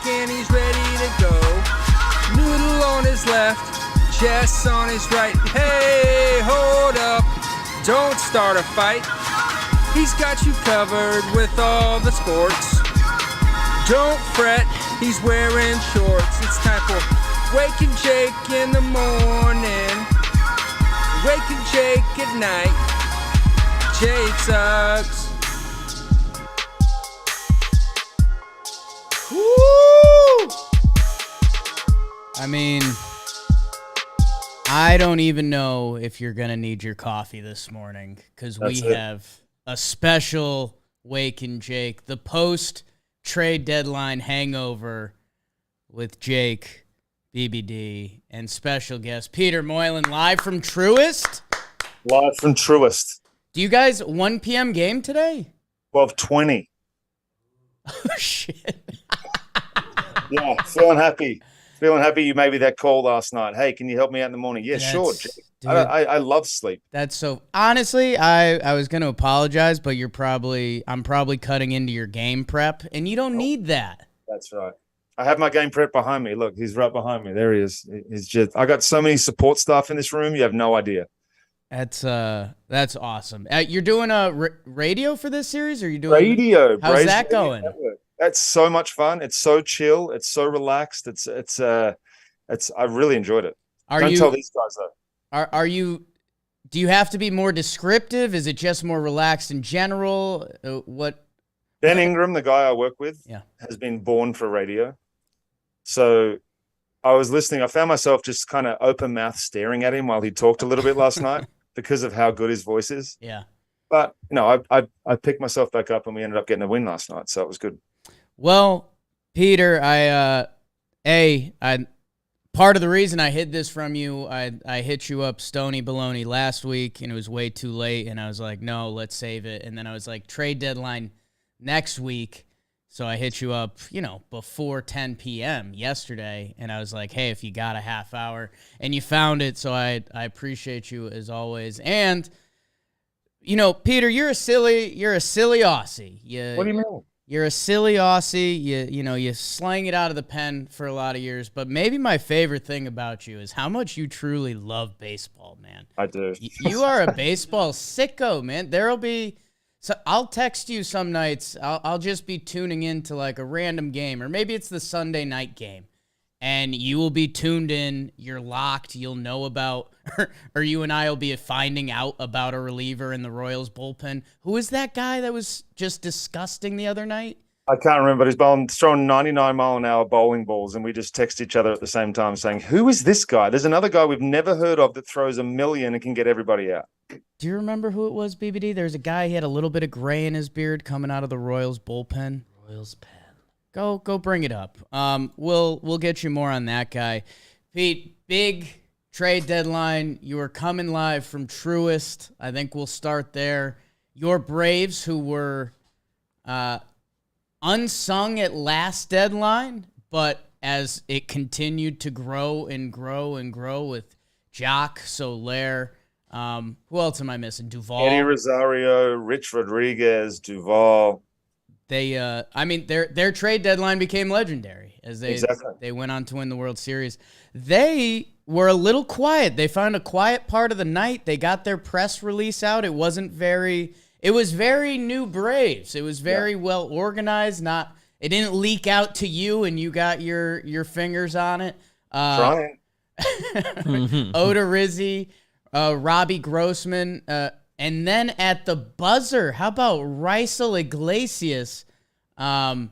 and he's ready to go. Noodle on his left, Jess on his right. Hey, hold up, don't start a fight. He's got you covered with all the sports. Don't fret, he's wearing shorts. It's time for Waking Jake in the morning, Waking Jake at night. Jake sucks. Woo! I mean, I don't even know if you're going to need your coffee this morning because we have a special Waking Jake, the post-trade deadline hangover with Jake, BBD, and special guest Peter Moylan, live from Truist. Live from Truist. Do you guys 1 p.m. game today? 12:20. Oh, shit. Yeah, feeling happy. Feeling happy you made me that call last night. Hey, can you help me out in the morning? Yeah, sure. Dude, I love sleep. That's so honestly, I was going to apologize, but I'm probably cutting into your game prep, and you don't need that. That's right. I have my game prep behind me. Look, he's right behind me. There he is. I got so many support staff in this room. You have no idea. That's awesome. You're doing a radio for this series, or are you doing radio? How's that going? That's so much fun. It's so chill. It's so relaxed. I really enjoyed it. Don't tell these guys though. Are you? Do you have to be more descriptive? Is it just more relaxed in general? What? Ben Ingram, the guy I work with, has been born for radio. So I was listening. I found myself just kind of open mouth staring at him while he talked a little bit last night because of how good his voice is. Yeah. But I picked myself back up and we ended up getting a win last night, so it was good. Well, Peter, part of the reason I hid this from you, I hit you up Stony Baloney last week, and it was way too late, and I was like, no, let's save it. And then I was like, trade deadline next week. So I hit you up, before 10 p.m. yesterday, and I was like, hey, if you got a half hour, and you found it, so I appreciate you as always. And, Peter, you're a silly Aussie. What do you mean? You're a silly Aussie. You slang it out of the pen for a lot of years. But maybe my favorite thing about you is how much you truly love baseball, man. I do. You are a baseball sicko, man. So I'll text you some nights. I'll just be tuning into like a random game, or maybe it's the Sunday night game, and you will be tuned in. You're locked. You'll know about, or you and I will be finding out about a reliever in the Royals bullpen. Who is that guy that was just disgusting the other night? I can't remember, but he's throwing 99-mile-an-hour bowling balls, and we just text each other at the same time saying, who is this guy? There's another guy we've never heard of that throws a million and can get everybody out. Do you remember who it was, BBD? There's a guy, he had a little bit of gray in his beard coming out of the Royals bullpen. Royals pen. Go bring it up. We'll get you more on that guy. Pete, big trade deadline. You are coming live from Truist. I think we'll start there. Your Braves, who were unsung at last deadline, but as it continued to grow and grow and grow with Jock, Soler, who else am I missing? Duvall, Eddie Rosario, Rich Rodriguez, Duvall. Their trade deadline became legendary as they went on to win the World Series. They were a little quiet. They found a quiet part of the night. They got their press release out. It was very new Braves. It was very well organized. It didn't leak out to you and you got your fingers on it. Trying. Oda Rizzi, Robbie Grossman, and then at the buzzer, how about Rysel Iglesias? And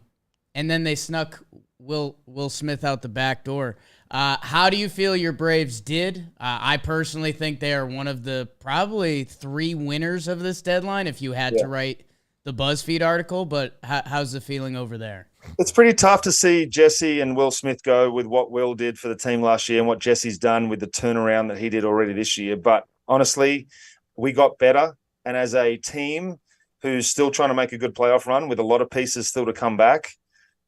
then they snuck Will Smith out the back door. How do you feel your Braves did? I personally think they are one of the probably 3 winners of this deadline if you had to write the BuzzFeed article, but how's the feeling over there? It's pretty tough to see Jesse and Will Smith go with what Will did for the team last year and what Jesse's done with the turnaround that he did already this year. But honestly, we got better. And as a team who's still trying to make a good playoff run with a lot of pieces still to come back,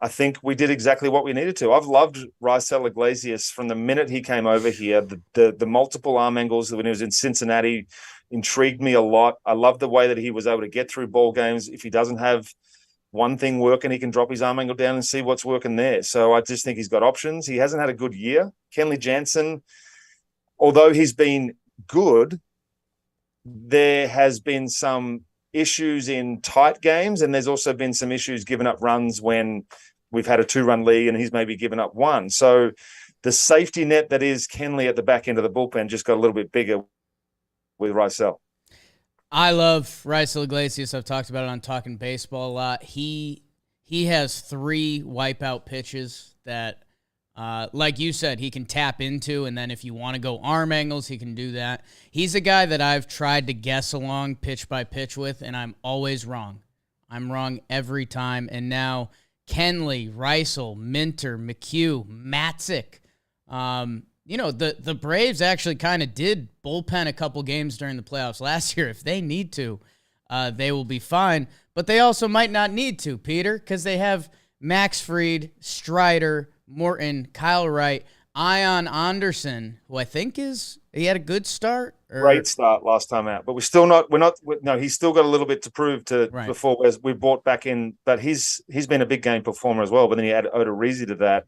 I think we did exactly what we needed to. I've loved Rysel Iglesias from the minute he came over here. The multiple arm angles when he was in Cincinnati intrigued me a lot. I love the way that he was able to get through ball games. If he doesn't have one thing working, he can drop his arm angle down and see what's working there. So I just think he's got options. He hasn't had a good year. Kenley Jansen, although he's been good, there has been some issues in tight games, and there's also been some issues giving up runs when we've had a 2-run lead and he's maybe given up one. So the safety net that is Kenley at the back end of the bullpen just got a little bit bigger with Rysel. I love Raisel Iglesias. I've talked about it on Talking Baseball a lot. He has 3 wipeout pitches that, like you said, he can tap into, and then if you want to go arm angles, he can do that. He's a guy that I've tried to guess along pitch by pitch with, and I'm always wrong. I'm wrong every time, and now Kenley, Raisel, Minter, McHugh, Matzik. The Braves actually kind of did bullpen a couple games during the playoffs last year. If they need to, they will be fine. But they also might not need to, Peter, because they have Max Fried, Strider, Morton, Kyle Wright, Ion Anderson, who I think he had a good start. Great start last time out, but he's still got a little bit to prove before we brought back in, but he's been a big game performer as well. But then you add Odorizzi to that.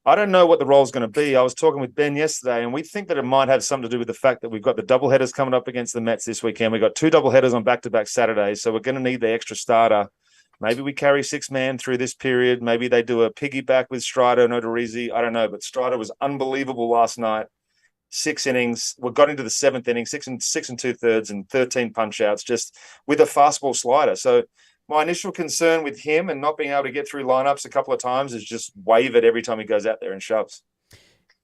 I don't know what the role is going to be. I was talking with Ben yesterday, and we think that it might have something to do with the fact that we've got the doubleheaders coming up against the Mets this weekend. We've got 2 doubleheaders on back-to-back Saturdays, so we're going to need the extra starter. Maybe we carry 6-man through this period. Maybe they do a piggyback with Strider and Odorizzi. I don't know, but Strider was unbelievable last night. 6 innings. We got into the 7th inning, 6 and 2/3 and 13 punch-outs just with a fastball slider. So my initial concern with him and not being able to get through lineups a couple of times is just wavered every time he goes out there and shoves.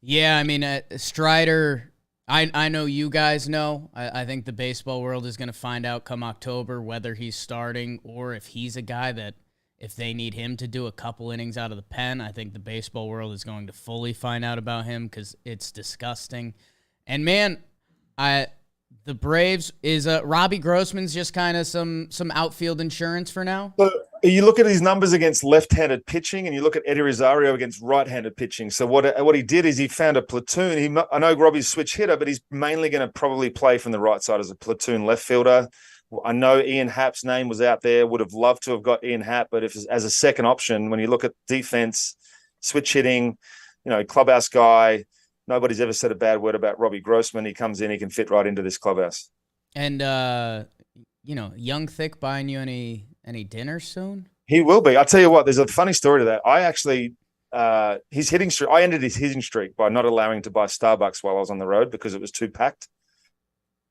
Yeah, I mean, Strider, I know you guys know. I think the baseball world is going to find out come October whether he's starting or if he's a guy that if they need him to do a couple innings out of the pen, I think the baseball world is going to fully find out about him because it's disgusting. And, man, the Braves is Robbie Grossman's just kind of some outfield insurance for now. So you look at his numbers against left-handed pitching, and you look at Eddie Rosario against right-handed pitching. So what he did is he found a platoon. I know Robbie's switch hitter, but he's mainly going to probably play from the right side as a platoon left fielder. I know Ian Happ's name was out there. Would have loved to have got Ian Happ, but if as a second option, when you look at defense, switch hitting, clubhouse guy. Nobody's ever said a bad word about Robbie Grossman. He comes in, he can fit right into this clubhouse. And, Young Thick buying you any dinner soon? He will be. I'll tell you what, there's a funny story to that. I actually, his hitting streak, I ended his hitting streak by not allowing him to buy Starbucks while I was on the road because it was too packed.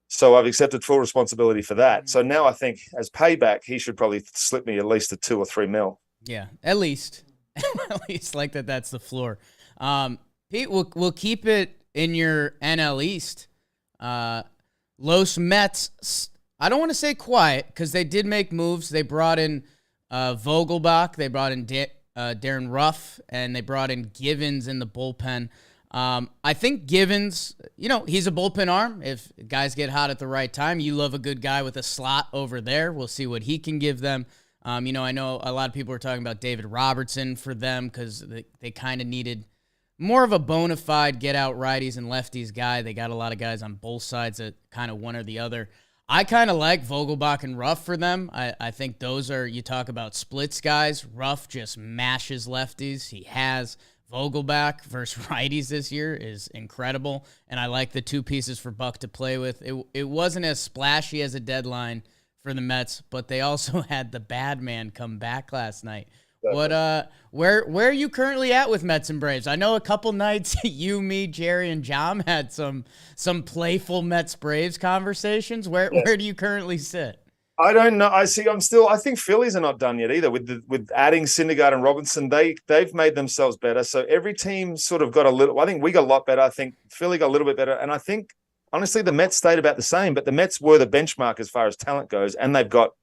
So I've accepted full responsibility for that. So now I think as payback, he should probably slip me at least a 2 or 3 mil. Yeah, at least. At least like that's the floor. Pete, we'll keep it in your NL East. Los Mets, I don't want to say quiet because they did make moves. They brought in Vogelbach. They brought in Darren Ruff, and they brought in Givens in the bullpen. I think Givens, he's a bullpen arm. If guys get hot at the right time, you love a good guy with a slot over there. We'll see what he can give them. I know a lot of people are talking about David Robertson for them because they kind of needed more of a bona fide get-out righties and lefties guy. They got a lot of guys on both sides that kind of one or the other. I kind of like Vogelbach and Ruff for them. I think those are, you talk about splits guys. Ruff just mashes lefties. He has. Vogelbach versus righties this year is incredible, and I like the 2 pieces for Buck to play with. It wasn't as splashy as a deadline for the Mets, but they also had the bad man come back last night. What where are you currently at with Mets and Braves? I know a couple nights you, me, Jerry, and Jom had some playful Mets Braves conversations. Where do you currently sit? I don't know. I think Phillies are not done yet either. With adding Syndergaard and Robinson, they've made themselves better. So every team sort of got a little. I think we got a lot better. I think Philly got a little bit better, and I think honestly the Mets stayed about the same. But the Mets were the benchmark as far as talent goes, and they've got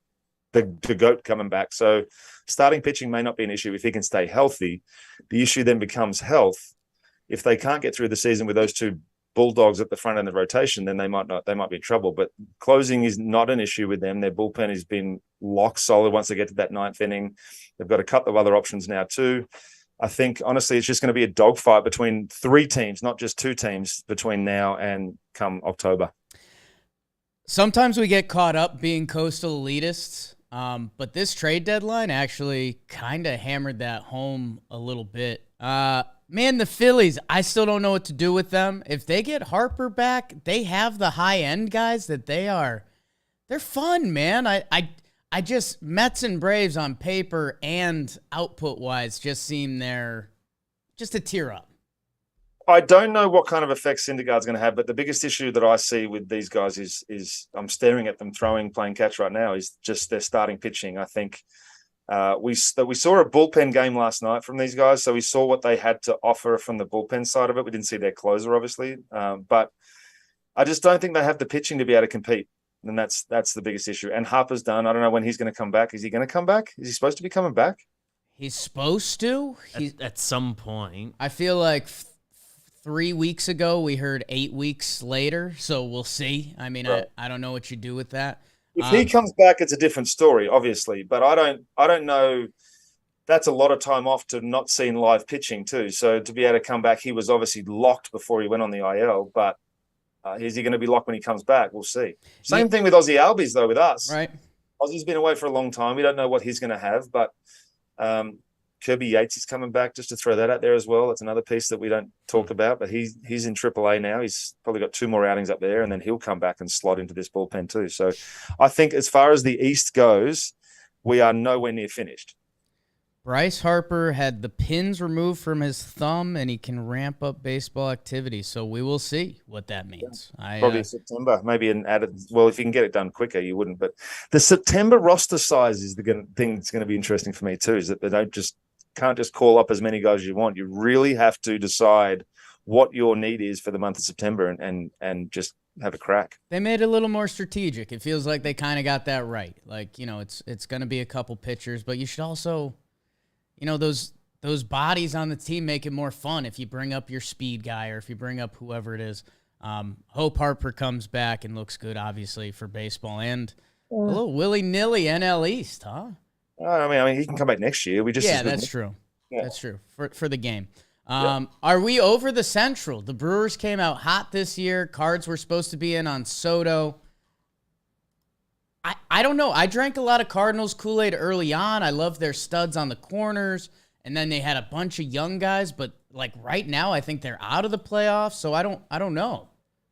the GOAT coming back. So starting pitching may not be an issue if he can stay healthy. The issue then becomes health. If they can't get through the season with those 2 bulldogs at the front end of the rotation, then they might be in trouble. But closing is not an issue with them. Their bullpen has been lock solid once they get to that 9th inning. They've got a couple of other options now too. I think honestly it's just going to be a dogfight between 3 teams, not just 2 teams, between now and come October. Sometimes we get caught up being coastal elitists But this trade deadline actually kind of hammered that home a little bit. Man, the Phillies, I still don't know what to do with them. If they get Harper back, they have the high-end guys that they're fun, man. I just, Mets and Braves on paper and output-wise just seem they're just a tier up. I don't know what kind of effect Syndergaard's going to have, but the biggest issue that I see with these guys is I'm staring at them playing catch right now, is just their starting pitching. I think we saw a bullpen game last night from these guys, so we saw what they had to offer from the bullpen side of it. We didn't see their closer, obviously, but I just don't think they have the pitching to be able to compete, and that's the biggest issue. And Harper's done. I don't know when he's going to come back. Is he going to come back? Is he supposed to be coming back? He's supposed to. At some point. I feel like 3 weeks ago we heard 8 weeks later, so we'll see. I mean, right. I don't know what you do with that. If he comes back, it's a different story, obviously. But I don't know. That's a lot of time off to not seeing live pitching too. So to be able to come back, he was obviously locked before he went on the IL. But is he going to be locked when he comes back? We'll see. Same thing with Ozzy Albies though, with us. Right. Ozzy's been away for a long time. We don't know what he's going to have, but Kirby Yates is coming back, just to throw that out there as well. That's another piece that we don't talk about, but he's in AAA now. He's probably got 2 more outings up there, and then he'll come back and slot into this bullpen too. So I think as far as the East goes, we are nowhere near finished. Bryce Harper had the pins removed from his thumb, and he can ramp up baseball activity. So we will see what that means. Probably September, maybe an added. Well, if you can get it done quicker, you wouldn't. But the September roster size is the thing that's going to be interesting for me too. Is that they can't just call up as many guys as you want. You really have to decide what your need is for the month of September and just have a crack. They made it a little more strategic. It feels like they kind of got that right. Like, it's going to be a couple pitchers, but you should also, those bodies on the team make it more fun if you bring up your speed guy or if you bring up whoever it is. Hope Harper comes back and looks good, obviously, for baseball. And a little willy-nilly NL East, huh? I mean, he can come back next year. That's true. Yeah. That's true for the game. Are we over the Central? The Brewers came out hot this year. Cards were supposed to be in on Soto. I don't know. I drank a lot of Cardinals Kool-Aid early on. I love their studs on the corners, and then they had a bunch of young guys. But like right now, I think they're out of the playoffs. So I don't know.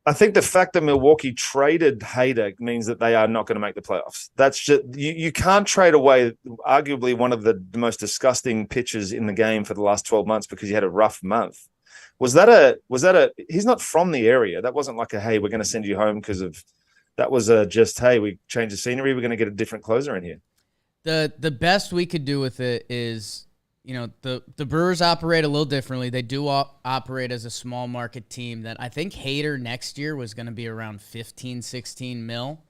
I think the fact that Milwaukee traded Hader means that they are not going to make the playoffs. That's just you can't trade away arguably one of the most disgusting pitchers in the game for the last 12 months because he had a rough month. Was that a he's not from the area. That wasn't like a hey, we're going to send you home because of that was just hey, we changed the scenery, we're going to get a different closer in here. The best we could do with it is the Brewers operate a little differently. They do operate as a small market team that I think Hader next year was going to be around 15, 16 mil.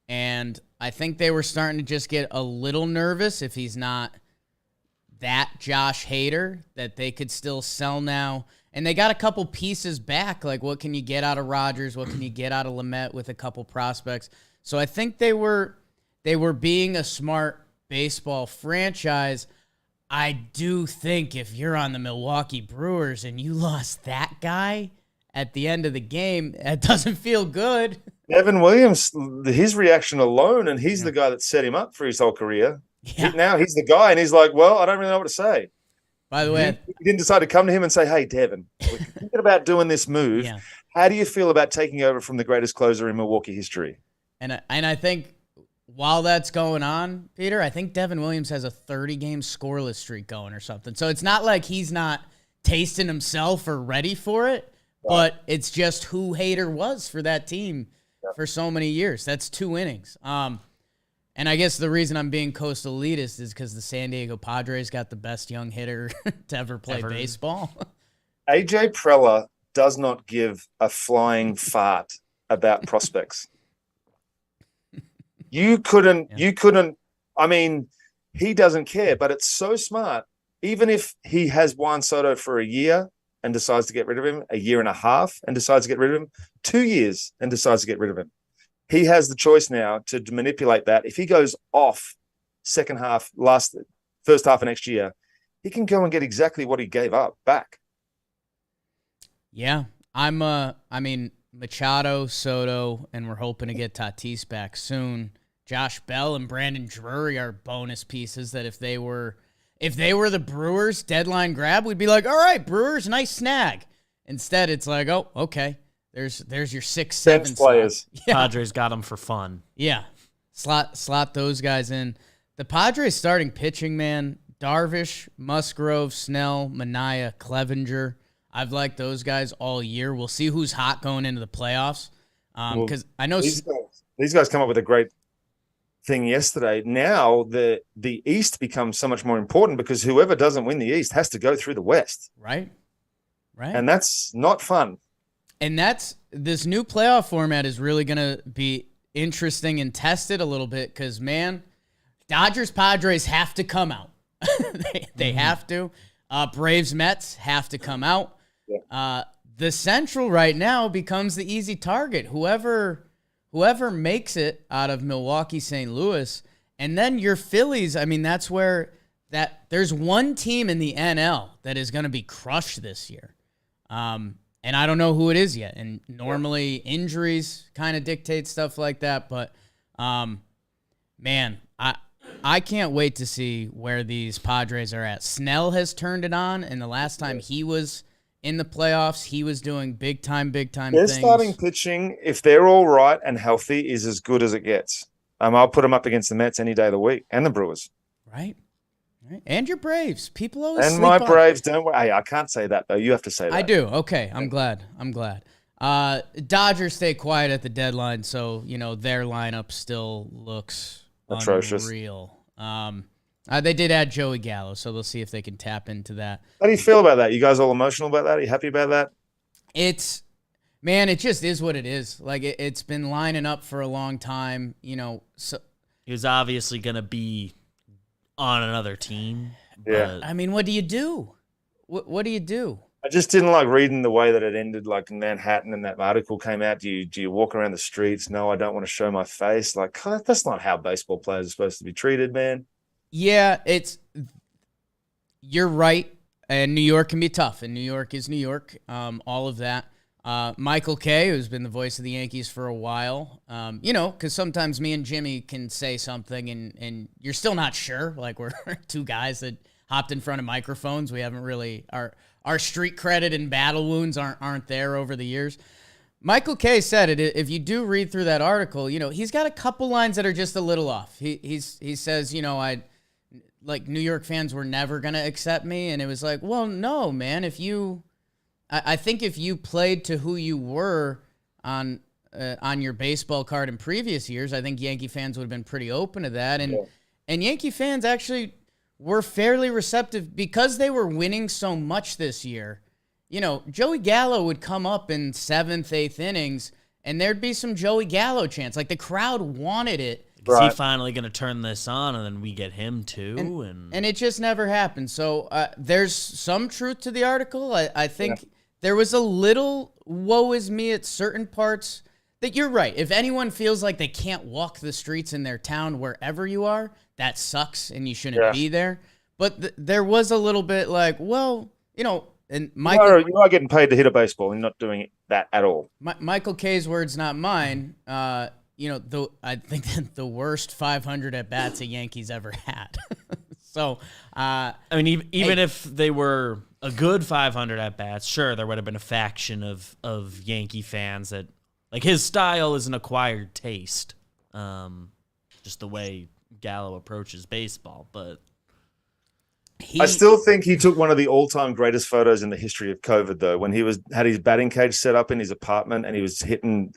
And I think they were starting to just get a little nervous if he's not that Josh Hader that they could still sell now. And they got a couple pieces back. Like what can you get out of Rodgers? What can you get out of Lamet with a couple prospects? So I think they were being a smart baseball franchise. I do think if you're on the Milwaukee Brewers and you lost that guy at the end of the game, that doesn't feel good. Devin Williams, his reaction alone, and he's the guy that set him up for his whole career. Yeah. Now he's the guy, and he's like, well, I don't really know what to say. By the way, he didn't decide to come to him and say, hey, Devin, we're thinking about doing this move. Yeah. How do you feel about taking over from the greatest closer in Milwaukee history? And I think while that's going on, Peter, I think Devin Williams has a 30-game scoreless streak going or something. So it's not like he's not tasting himself or ready for it, but it's just who Hader was for that team for so many years. That's 2 innings. And I guess the reason I'm being coastal elitist is because the San Diego Padres got the best young hitter to ever play baseball. AJ Preller does not give a flying fart about prospects. You couldn't, I mean, he doesn't care, but it's so smart. Even if he has Juan Soto for a year and decides to get rid of him, a year and a half and decides to get rid of him, 2 years and decides to get rid of him. He has the choice now to manipulate that. If he goes off first half of next year, he can go and get exactly what he gave up back. Yeah. I mean, Machado, Soto, and we're hoping to get Tatis back soon. Josh Bell and Brandon Drury are bonus pieces that if they were the Brewers deadline grab, we'd be like, all right, Brewers, nice snag. Instead, it's like, oh, okay, there's your 6, 7 Bench players. Yeah. Padres got him for fun. Yeah, slot those guys in. The Padres starting pitching, man, Darvish, Musgrove, Snell, Manaea, Clevenger. I've liked those guys all year. We'll see who's hot going into the playoffs. Because I know these guys come up with a great thing yesterday. Now the East becomes so much more important because whoever doesn't win the East has to go through the West. Right. And that's not fun. And this new playoff format is really going to be interesting and tested a little bit because, man, Dodgers, Padres have to come out. they have to. Braves, Mets have to come out. Yeah. The Central right now becomes the easy target. Whoever makes it out of Milwaukee, St. Louis, and then your Phillies, I mean, that's where there's one team in the NL that is going to be crushed this year. And I don't know who it is yet. And normally injuries kind of dictate stuff like that. But, man, I can't wait to see where these Padres are at. Snell has turned it on, and the last time he was in the playoffs, he was doing big time Their things. starting pitching, if they're all right and healthy, is as good as it gets. I'll put them up against the Mets any day of the week and the Brewers. Right. And your Braves. People always and sleep my on. Braves don't. Hey, I can't say that though. You have to say that. I do. Okay, I'm glad. Dodgers stay quiet at the deadline, so their lineup still looks atrocious. Unreal. They did add Joey Gallo, so we'll see if they can tap into that. How do you feel about that? You guys all emotional about that? Are you happy about that? Man, it just is what it is. Like it's been lining up for a long time. So He was obviously going to be on another team. Yeah. I mean, what do you do? What do you do? I just didn't like reading the way that it ended, like in Manhattan, and that article came out. Do you walk around the streets? No, I don't want to show my face. Like, that's not how baseball players are supposed to be treated, man. Yeah, you're right. And New York can be tough, and New York is New York. All of that. Michael Kay, who's been the voice of the Yankees for a while, because sometimes me and Jimmy can say something and you're still not sure. Like we're two guys that hopped in front of microphones. We haven't really our street credit and battle wounds aren't there over the years. Michael Kay said it. If you do read through that article, he's got a couple lines that are just a little off. He says, like New York fans were never gonna accept me, and it was like, well, no, man. I think if you played to who you were on your baseball card in previous years, I think Yankee fans would have been pretty open to that, and Yankee fans actually were fairly receptive because they were winning so much this year. Joey Gallo would come up in 7th, 8th innings, and there'd be some Joey Gallo chants. Like the crowd wanted it. Is he finally going to turn this on, and then we get him too? And it just never happened. So there's some truth to the article. I think there was a little woe is me at certain parts that you're right. If anyone feels like they can't walk the streets in their town wherever you are, that sucks and you shouldn't be there. But there was a little bit like, well, and Michael... You are getting paid to hit a baseball. You're not doing that at all. Michael Kay's words, not mine. I think that the worst 500 at-bats a Yankees ever had. So, I mean, even if they were a good 500 at-bats, sure, there would have been a faction of Yankee fans that, like, his style is an acquired taste, just the way Gallo approaches baseball. But I still think he took one of the all-time greatest photos in the history of COVID, though, when he had his batting cage set up in his apartment and he was hitting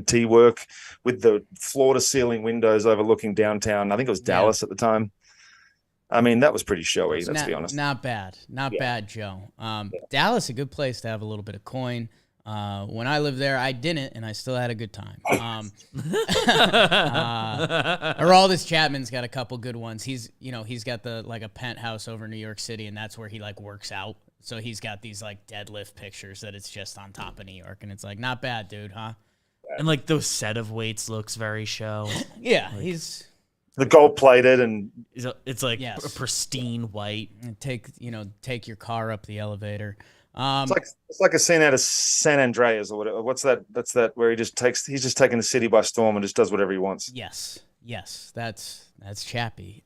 tee work with the floor-to-ceiling windows overlooking downtown. I think it was Dallas at the time. I mean, that was pretty showy, let's be honest. Not bad. Not bad, Joe. Dallas, a good place to have a little bit of coin. When I lived there, I didn't, and I still had a good time. Aroldis Chapman's got a couple good ones. He's got a penthouse over New York City, and that's where he works out. So he's got these deadlift pictures that it's just on top of New York, and it's not bad, dude, huh? And those set of weights looks very show. Yeah, he's the gold plated, and it's a pristine white. And take your car up the elevator. It's like a scene out of San Andreas or whatever. What's that? That's that where he's just taking the city by storm and just does whatever he wants. Yes. Yes, that's Chappie.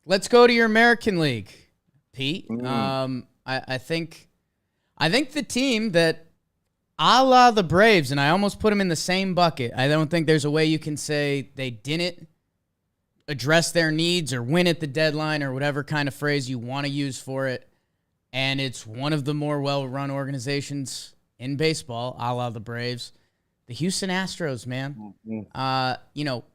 Let's go to your American League, Pete. I think the team that, a la the Braves, and I almost put them in the same bucket. I don't think there's a way you can say they didn't address their needs or win at the deadline or whatever kind of phrase you want to use for it. And it's one of the more well-run organizations in baseball, a la the Braves. The Houston Astros, man.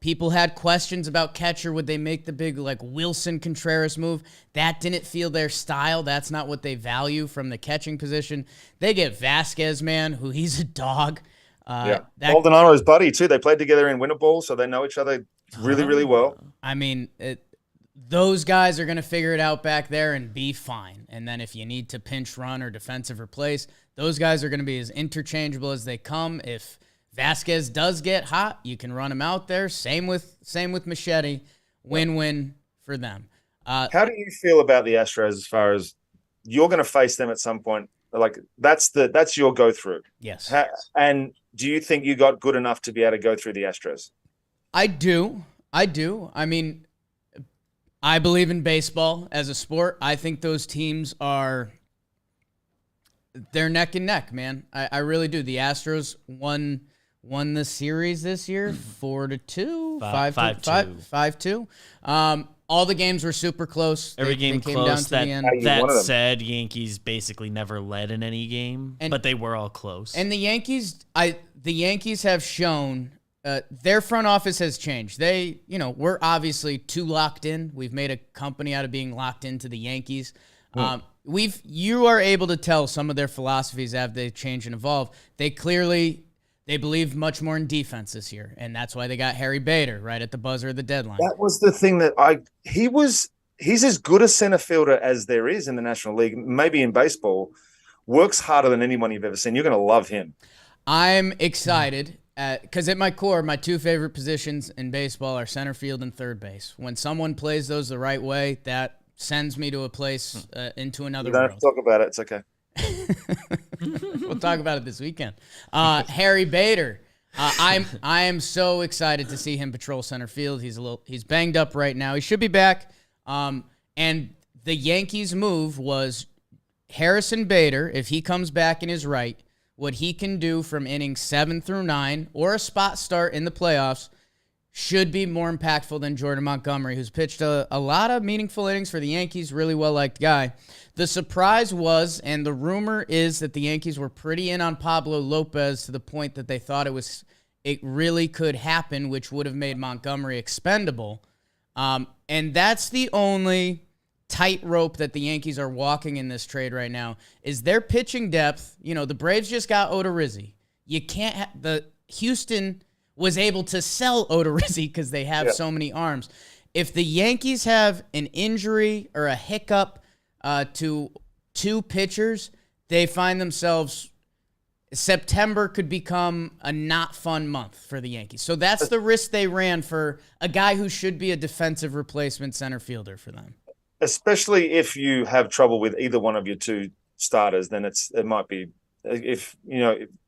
People had questions about catcher. Would they make the big, Wilson Contreras move? That didn't feel their style. That's not what they value from the catching position. They get Vasquez, man, who he's a dog. Maldonado's buddy, too. They played together in winter ball, so they know each other really, really well. I mean, those guys are going to figure it out back there and be fine. And then if you need to pinch run or defensive replace, those guys are going to be as interchangeable as they come. If Vasquez does get hot, you can run him out there. Same with Machete. Win-win for them. How do you feel about the Astros as far as you're going to face them at some point? Like that's your go through. Yes. And do you think you got good enough to be able to go through the Astros? I do. I mean, I believe in baseball as a sport. I think those teams they're neck and neck, man. I really do. The Astros won the series this year 4-2, 5-2. All the games were super close. Every game came close. Down to the end. That said, Yankees basically never led in any game, but they were all close. And the Yankees have shown their front office has changed. We're obviously too locked in. We've made a company out of being locked into the Yankees. You are able to tell some of their philosophies as they change and evolve. They believe much more in defense this year, and that's why they got Harry Bader right at the buzzer of the deadline. That was the thing that he's as good a center fielder as there is in the National League, maybe in baseball. Works harder than anyone you've ever seen. You're going to love him. I'm excited because at my core, my two favorite positions in baseball are center field and third base. When someone plays those the right way, that sends me to a place into another world. Don't have to talk about it. It's okay. We'll talk about it this weekend. Harry Bader. I am so excited to see him patrol center field. He's banged up right now. He should be back. And the Yankees' move was Harrison Bader, if he comes back and is right, what he can do from innings 7 through 9 or a spot start in the playoffs should be more impactful than Jordan Montgomery, who's pitched a lot of meaningful innings for the Yankees, really well-liked guy. The surprise was, and the rumor is that the Yankees were pretty in on Pablo Lopez to the point that they thought it really could happen, which would have made Montgomery expendable. And that's the only tightrope that the Yankees are walking in this trade right now, is their pitching depth. The Braves just got Odorizzi. You can't Houston was able to sell Odorizzi because they have so many arms. If the Yankees have an injury or a hiccup to two pitchers, they find themselves September could become a not fun month for the Yankees. So that's the risk they ran for a guy who should be a defensive replacement center fielder for them. Especially if you have trouble with either one of your two starters, then it might be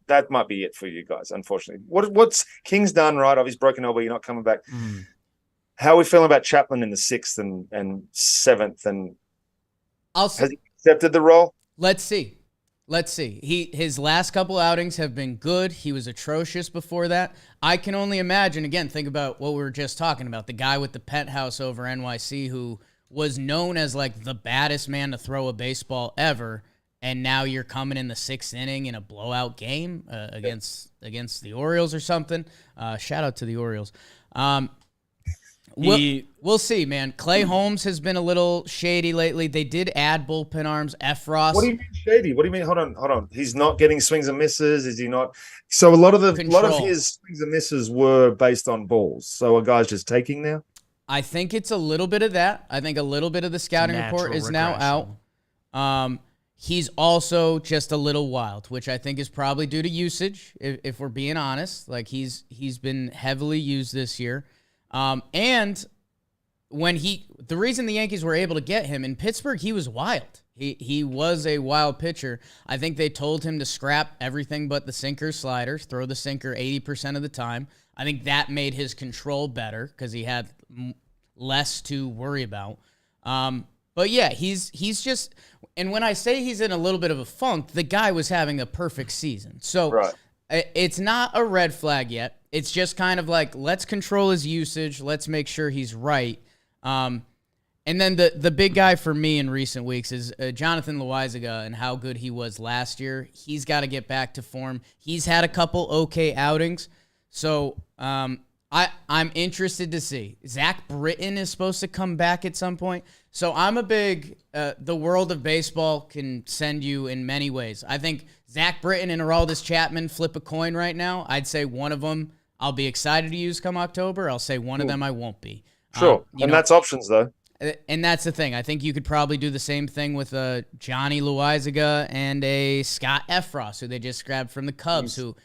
that might be it for you guys, unfortunately. What's King's done right of his broken elbow? You're not coming back. How are we feeling about Chapman in the 6th and 7th? And has he accepted the role? Let's see. His last couple outings have been good. He was atrocious before that. I can only imagine, again, think about what we were just talking about, the guy with the penthouse over NYC who was known as the baddest man to throw a baseball ever. And now you're coming in the 6th inning in a blowout game against the Orioles or something. Shout out to the Orioles. We'll see, man. Clay Holmes has been a little shady lately. They did add bullpen arms. Efros. What do you mean shady? What do you mean? Hold on. He's not getting swings and misses. Is he not? So a lot of his swings and misses were based on balls. So are guys just taking now? I think it's a little bit of that. I think a little bit of the scouting report is now out. He's also just a little wild, which I think is probably due to usage, if we're being honest. He's been heavily used this year. And the reason the Yankees were able to get him in Pittsburgh, he was wild. He was a wild pitcher. I think they told him to scrap everything but the sinker sliders, throw the sinker 80% of the time. I think that made his control better because he had less to worry about. But yeah, he's just, and when I say he's in a little bit of a funk, the guy was having a perfect season. So it's not a red flag yet. It's just kind of like, let's control his usage. Let's make sure he's right. And then the big guy for me in recent weeks is Jonathan Loaizaga and how good he was last year. He's got to get back to form. He's had a couple okay outings. So I'm interested to see. Zach Britton is supposed to come back at some point. So I'm a big the world of baseball can send you in many ways. I think Zach Britton and Aroldis Chapman flip a coin right now. I'd say one of them I'll be excited to use come October. I'll say one of them I won't be. Sure. And that's options, though. And that's the thing. I think you could probably do the same thing with a Johnny Loaizaga and a Scott Efros, who they just grabbed from the Cubs, who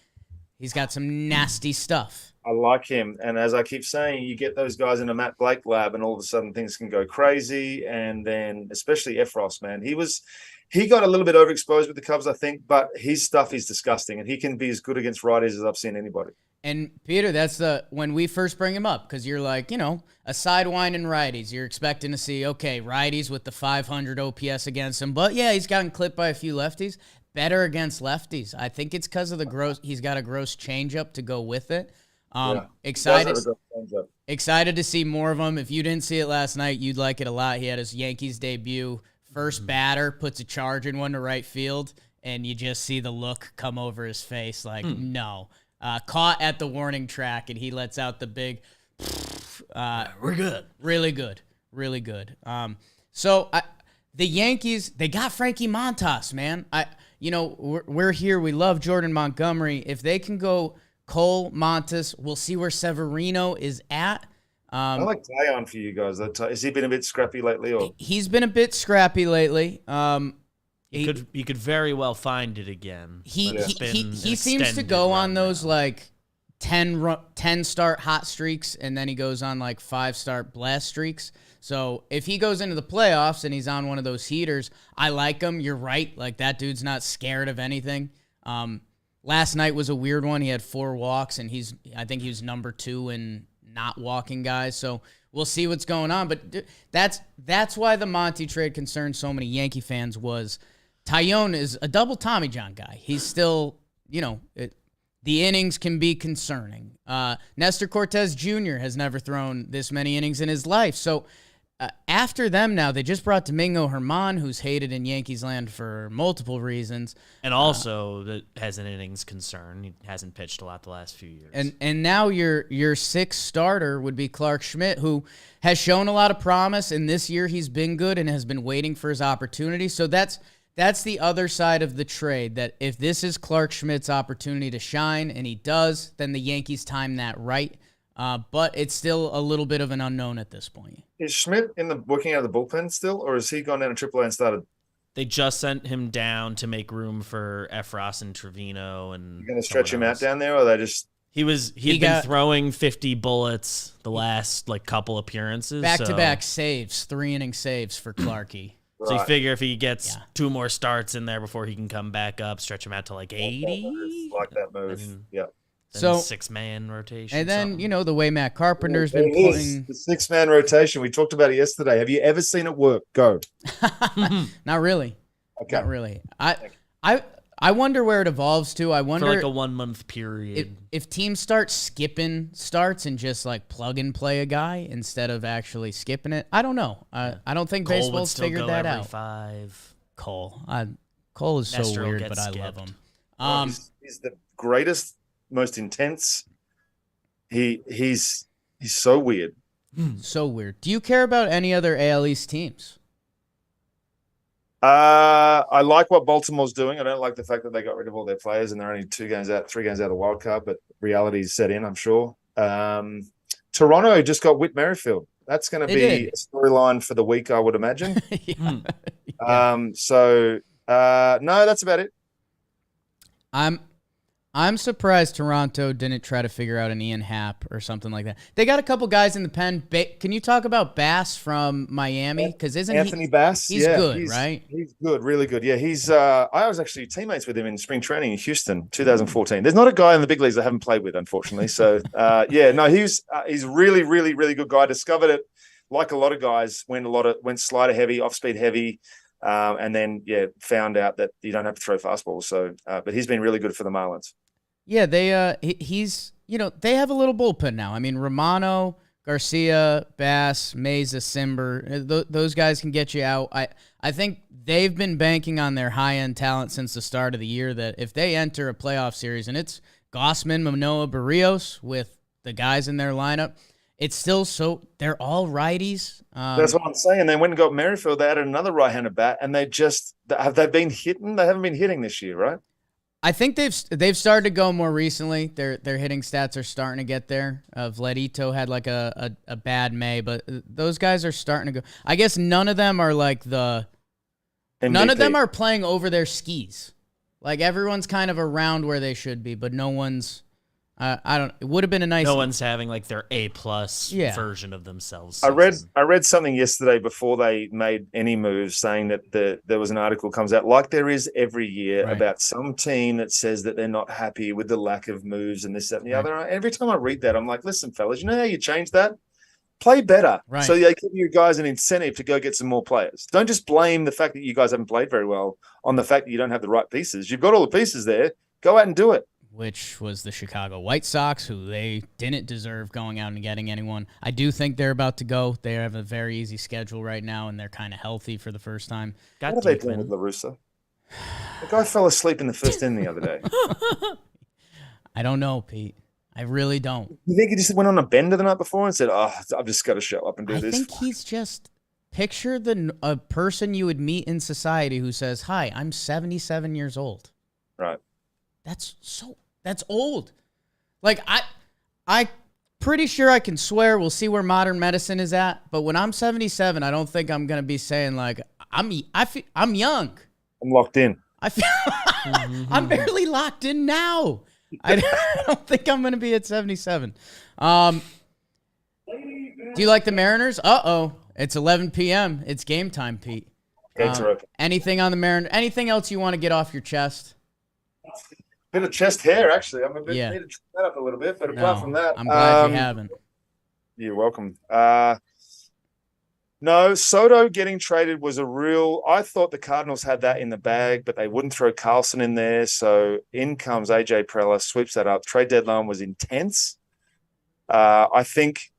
he's got some nasty stuff. I like him. And as I keep saying, you get those guys in a Matt Blake lab and all of a sudden things can go crazy. And then especially Efros, man, he got a little bit overexposed with the Cubs, I think, but his stuff is disgusting. And he can be as good against righties as I've seen anybody. And Peter, that's when we first bring him up, because you're like, a sidewind in righties. You're expecting to see, okay, righties with the 500 OPS against him. But yeah, he's gotten clipped by a few lefties. Better against lefties. I think it's because of the gross. He's got a gross changeup to go with it. Excited to see more of him. If you didn't see it last night, you'd like it a lot. He had his Yankees debut. First batter puts a charge in one to right field, and you just see the look come over his face like, no. Caught at the warning track, and he lets out the big, we're good. Really good. Really good. So the Yankees, they got Frankie Montas, man. We're here. We love Jordan Montgomery. If they can go Cole, Montas, we'll see where Severino is at. I like Taillon for you guys. Has he been a bit scrappy lately? Or He's been a bit scrappy lately. He could very well find it again. He seems to go on those like 10 start hot streaks, and then he goes on like 5 start blast streaks. So if he goes into the playoffs and he's on one of those heaters, I like him. You're right. Like, that dude's not scared of anything. Last night was a weird one. He had 4 walks, and I think he was number 2 in not walking guys. So we'll see what's going on. But that's why the Monty trade concerned so many Yankee fans was Taillon is a double Tommy John guy. He's still, the innings can be concerning. Nestor Cortez Jr. has never thrown this many innings in his life. So after them now, they just brought Domingo Germán, who's hated in Yankees land for multiple reasons. And also that has an innings concern. He hasn't pitched a lot the last few years. And now your 6th starter would be Clark Schmidt, who has shown a lot of promise. And this year he's been good and has been waiting for his opportunity. So that's the other side of the trade, that if this is Clark Schmidt's opportunity to shine, and he does, then the Yankees time that right. But it's still a little bit of an unknown at this point. Is Schmidt working out of the bullpen still, or has he gone down to AAA and started? They just sent him down to make room for Efros and Trevino. And you're going to stretch him out down there, or are they just... He'd been throwing 50 bullets the last couple appearances. Back-to-back saves, 3-inning saves for Clarkie. So you figure if he gets 2 more starts in there before he can come back up, stretch him out to 80. Like that move. Yeah. So 6-man rotation. And then, the way Matt Carpenter's been playing. The 6-man rotation. We talked about it yesterday. Have you ever seen it work? Go. Not really. Okay. Not really. I wonder where it evolves to. I wonder for a 1-month period. If teams start skipping starts and just plug and play a guy instead of actually skipping it. I don't know. I don't think baseball's figured that out. 5. Cole is so weird, but skipped. I love him. He's the greatest, most intense. He's so weird. So weird. Do you care about any other AL East teams? I like what Baltimore's doing. I don't like the fact that they got rid of all their players and they're only 3 games out of wild card, but reality's set in, I'm sure. Toronto just got Whit Merrifield. That's going to be a storyline for the week, I would imagine. No, that's about it. I'm surprised Toronto didn't try to figure out an Ian Happ or something like that. They got a couple guys in the pen. Can you talk about Bass from Miami? Because isn't Anthony Bass? He's good, right? He's good, really good. Yeah, he's. I was actually teammates with him in spring training in Houston, 2014. There's not a guy in the big leagues I haven't played with, unfortunately. So, he's really, really, really good guy. Discovered it like a lot of guys, went slider heavy, off speed heavy. And then, found out that you don't have to throw fastballs. So, but he's been really good for the Marlins. Yeah, he's they have a little bullpen now. I mean, Romano, Garcia, Bass, Meza, Simber, those guys can get you out. I think they've been banking on their high-end talent since the start of the year that if they enter a playoff series and it's Gossman, Manoah, Barrios with the guys in their lineup, it's still they're all righties. That's what I'm saying. They went and got Merrifield. They added another right-handed bat, and they been hitting? They haven't been hitting this year, right? I think they've started to go more recently. Their hitting stats are starting to get there. Vladito had like a bad May, but those guys are starting to go. I guess none of them are like MVP. None of them are playing over their skis. Like everyone's kind of around where they should be, but no one's. It would have been a nice. No one's having like their A+ version of themselves. I read something yesterday before they made any moves, saying that there was an article comes out like there is every year about some team that says that they're not happy with the lack of moves and this, that, and the other. Every time I read that, I'm like, listen, fellas, you know how you change that? Play better. Right. So they give you guys an incentive to go get some more players. Don't just blame the fact that you guys haven't played very well on the fact that you don't have the right pieces. You've got all the pieces there. Go out and do it. Which was the Chicago White Sox, who they didn't deserve going out and getting anyone. I do think they're about to go. They have a very easy schedule right now, and they're kind of healthy for the first time. What are they doing with La Russa? The guy fell asleep in the first inning the other day. I don't know, Pete. I really don't. You think he just went on a bender the night before and said, I've just got to show up and do this? I think he's just picture a person you would meet in society who says, "Hi, I'm 77 years old." Right. That's old. Like I pretty sure I can swear we'll see where modern medicine is at, but when I'm 77, I don't think I'm going to be saying like I'm young. I'm locked in. I'm barely locked in now. I don't think I'm going to be at 77. Do you like the Mariners? It's 11 p.m. It's game time, Pete. Gates are open. Anything on the Mariners? Anything else you want to get off your chest? Bit of chest hair, actually. I'm a bit need to trim that up a little bit, but apart from that, I'm glad you haven't. You're welcome. No, Soto getting traded was I thought the Cardinals had that in the bag, but they wouldn't throw Carlson in there. So in comes AJ Preller, sweeps that up. Trade deadline was intense. I think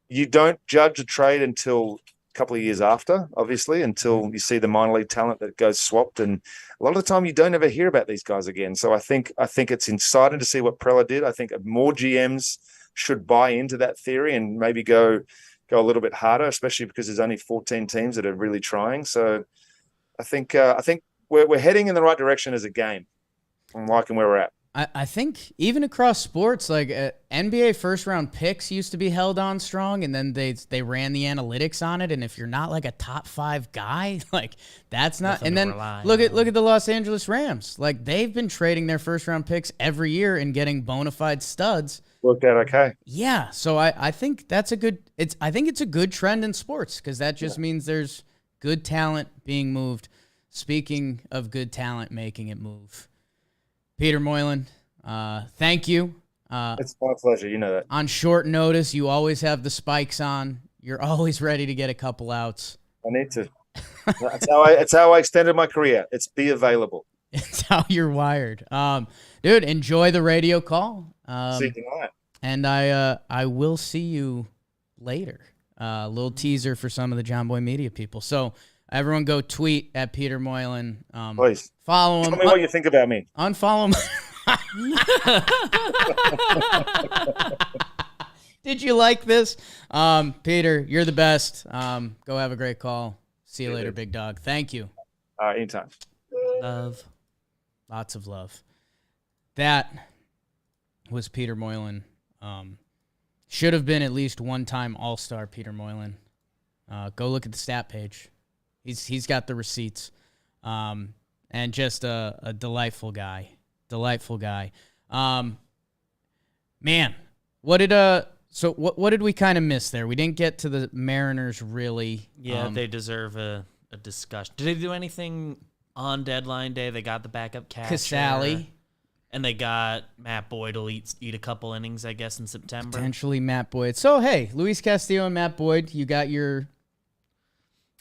you don't judge a trade until a couple of years after, obviously, until you see the minor league talent that goes swapped. And a lot of the time you don't ever hear about these guys again. So I think it's exciting to see what Preller did. I think more GMs should buy into that theory and maybe go a little bit harder, especially because there's only 14 teams that are really trying. So I think we're heading in the right direction as a game. I'm liking where we're at. I think even across sports, like NBA first-round picks used to be held on strong, and then they ran the analytics on it. And if you're not like a top 5 guy, like that's not. And then look at the Los Angeles Rams. Like they've been trading their first-round picks every year and getting bona fide studs. Worked out okay. Yeah, so I think that's a good. I think it's a good trend in sports because that just means there's good talent being moved. Speaking of good talent making it move. Peter Moylan, thank you. It's my pleasure. You know that. On short notice, you always have the spikes on. You're always ready to get a couple outs. I need to. That's how I extended my career. It's be available. It's how you're wired. Dude, enjoy the radio call. See you tonight. And I will see you later. A little teaser for some of the John Boy Media people. So everyone go tweet at Peter Moylan. Please. Follow him. Tell me what you think about me. Unfollow him. Did you like this? Peter, you're the best. Go have a great call. See you later, big dog. Thank you. Anytime. Love. Lots of love. That was Peter Moylan. Should have been at least one-time All-Star Peter Moylan. Go look at the stat page. He's got the receipts. And just a delightful guy. Delightful guy. Man, what did we kind of miss there? We didn't get to the Mariners really. Yeah, they deserve a discussion. Did they do anything on deadline day? They got the backup catcher. Casale. And they got Matt Boyd to eat a couple innings, I guess, in September. Potentially Matt Boyd. So, hey, Luis Castillo and Matt Boyd, you got your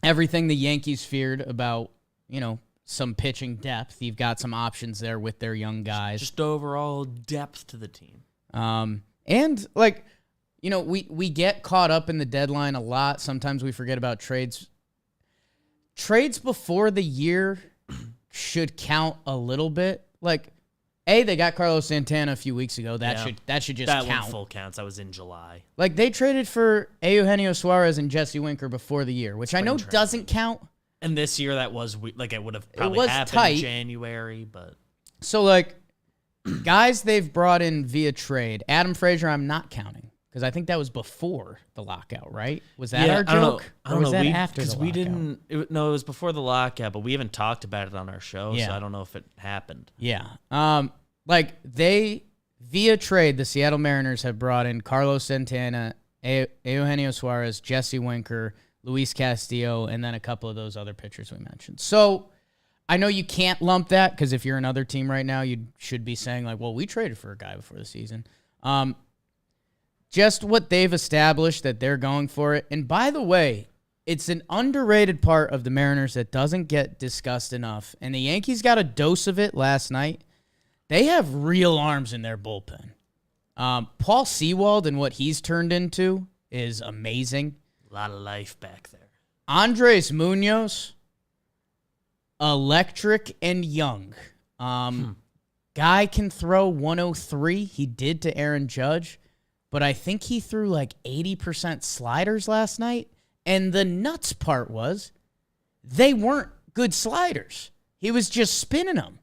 everything the Yankees feared about, some pitching depth. You've got some options there with their young guys. Just overall depth to the team. And, we get caught up in the deadline a lot. Sometimes we forget about trades. Trades before the year should count a little bit. They got Carlos Santana a few weeks ago. That should just count. That one full counts. That was in July. They traded for Eugenio Suarez and Jesse Winker before the year, which I know doesn't count. And this year that was it would have probably happened tight. in January, but so guys they've brought in via trade. Adam Frazier, I'm not counting because I think that was before the lockout, right? Was that our joke? I don't or was know. that after the lockout? We didn't. It was before the lockout, but we haven't talked about it on our show, Yeah. so I don't know if it happened. Yeah. They via trade, the Seattle Mariners have brought in Carlos Santana, Eugenio Suarez, Jesse Winker, Luis Castillo, and then a couple of those other pitchers we mentioned. So I know you can't lump that because if you're another team right now, you should be saying we traded for a guy before the season. Just what they've established that they're going for it. And by the way, it's an underrated part of the Mariners that doesn't get discussed enough. And the Yankees got a dose of it last night. They have real arms in their bullpen. Paul Sewald and what he's turned into is amazing. A lot of life back there. Andres Munoz, electric and young. Guy can throw 103. He did to Aaron Judge, but I think he threw 80% sliders last night. And the nuts part was they weren't good sliders. He was just spinning them.